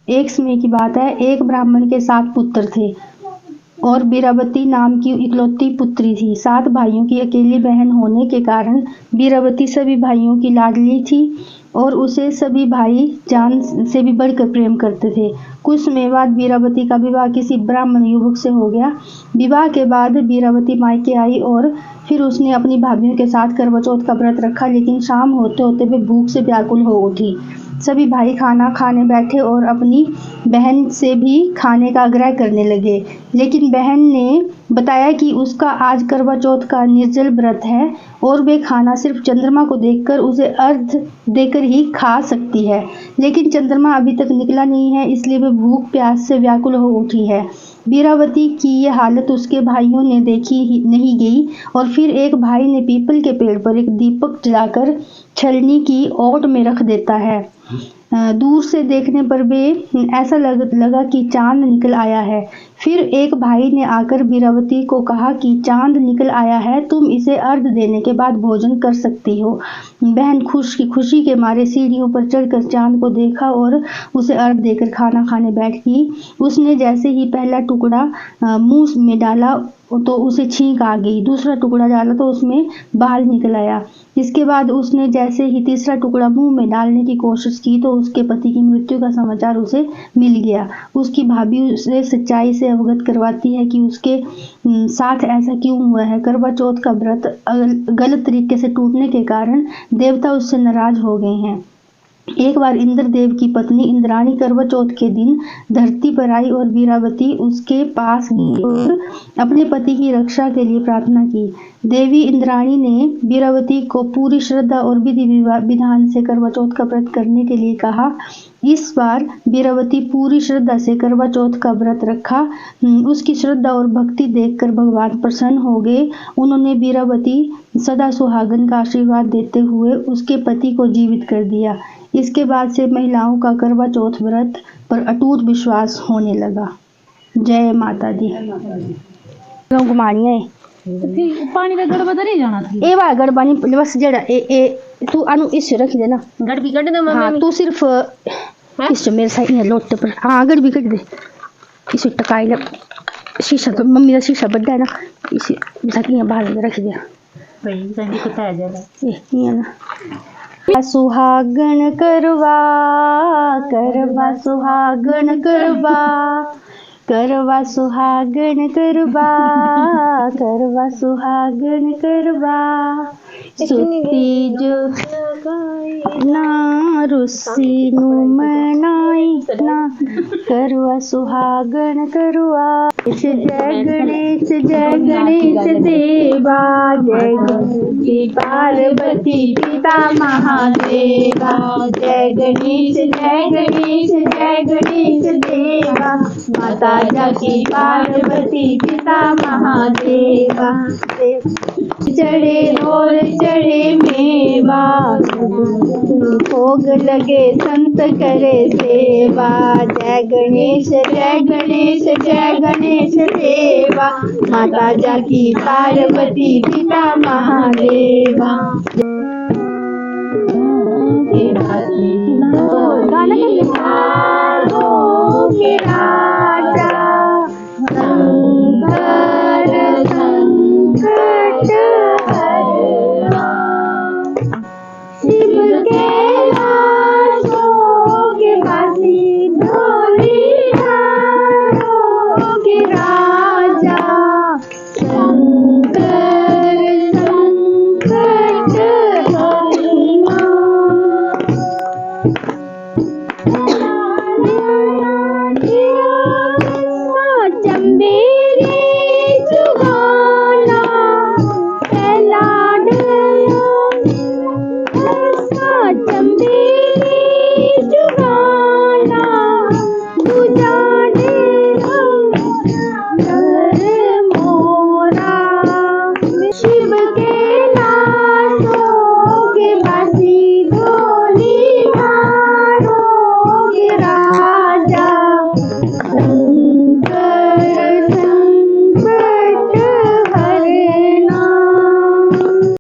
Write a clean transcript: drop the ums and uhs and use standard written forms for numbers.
एक समय की बात है, एक ब्राह्मण के 7 पुत्र थे और बीरावती नाम की इकलौती पुत्री थी। 7 भाइयों की अकेली बहन होने के कारण बीरावती सभी भाइयों की लाडली थी और उसे सभी भाई जान से भी बढ़कर प्रेम करते थे। कुछ समय बाद बीरावती का विवाह किसी ब्राह्मण युवक से हो गया। विवाह के बाद बीरावती मायके आई और फिर उसने अपनी भाभीियों के साथ करवा चौथ का व्रत रखा, लेकिन शाम होते होते वे भूख से व्याकुल हो उठी। सभी भाई खाना खाने बैठे और अपनी बहन से भी खाने का आग्रह करने लगे, लेकिन बहन ने बताया कि उसका आज करवा चौथ का निर्जल व्रत है और वे खाना सिर्फ चंद्रमा को देखकर उसे अर्घ देकर ही खा सकती है। लेकिन चंद्रमा अभी तक निकला नहीं है, इसलिए वे भूख प्यास से व्याकुल हो उठी है। बीरावती की ये हालत उसके भाइयों ने देखी ही नहीं गई और फिर एक भाई ने पीपल के पेड़ पर एक दीपक जलाकर छलनी की ओट में रख देता है। दूर से देखने पर वे ऐसा लगा कि चांद निकल आया है। फिर एक भाई ने आकर बीरावती को कहा कि चांद निकल आया है, तुम इसे अर्घ देने के बाद भोजन कर सकती हो। बहन खुशी के मारे सीढ़ियों पर चढ़कर चांद को देखा और उसे अर्घ देकर खाना खाने बैठ गई। उसने जैसे ही पहला टुकड़ा मुंह में डाला तो उसे छींक आ गई, दूसरा टुकड़ा डाला तो उसमें बाल निकल आया। इसके बाद उसने जैसे ही तीसरा टुकड़ा मुंह में डालने की कोशिश की तो उसके पति की मृत्यु का समाचार उसे मिल गया। उसकी भाभी उसे सच्चाई से अवगत करवाती है कि उसके साथ ऐसा क्यों हुआ है। करवा चौथ का व्रत गलत तरीके से टूटने के कारण देवता उससे नाराज हो गए हैं। एक बार इंद्रदेव की पत्नी इंद्राणी करवा चौथ के दिन धरती पर आई और बीरावती उसके पास गई और अपने पति की रक्षा के लिए प्रार्थना की। देवी इंद्राणी ने बीरावती को पूरी श्रद्धा और विधि विधान से करवा चौथ का व्रत करने के लिए कहा। इस बार बीरावती पूरी श्रद्धा से करवा चौथ का व्रत रखा। उसकी श्रद्धा और भक्ति देखकर भगवान प्रसन्न हो गए। उन्होंने बीरावती सदा सुहागन का आशीर्वाद देते हुए उसके पति को जीवित कर दिया। इसके बाद से महिलाओं का करवा चौथ व्रत पर अटूट विश्वास होने लगा। जय माता दी। घुमानी है पानी का गड़बा तो नहीं जाना था। ए बा गड़बा नहीं, बस जड़ा ए तू अनु इस रख दे ना, गड़ भी कट दे मम्मी। हाँ तू सिर्फ इस मेरे साइड में लोट पर, हाँ गड़ भी कट दे। इसे टकाई लग शीशा तो मम्मी का शीशा बड़ा है ना, इसे ढकी बाहर रख दिया भाई संजी को ताया जरा ये ना। सुहागन करवा करवा सुहागन करवा करवा सुहागन करवा करवा सुहागन करवा सुती जो ना रुसी नु मनाई ना करवा सुहागन करवा। जय गणेश देवा, जय गणेश पार्वती पिता महादेवा। जय गणेश देवा, माता जाकी पार्वती पिता महादेवा। चढ़े और चढ़े मेवा, भोग लगे संत करे सेवा। जय गणेश देवा, माता जाकी पार्वती पिता महादेवा।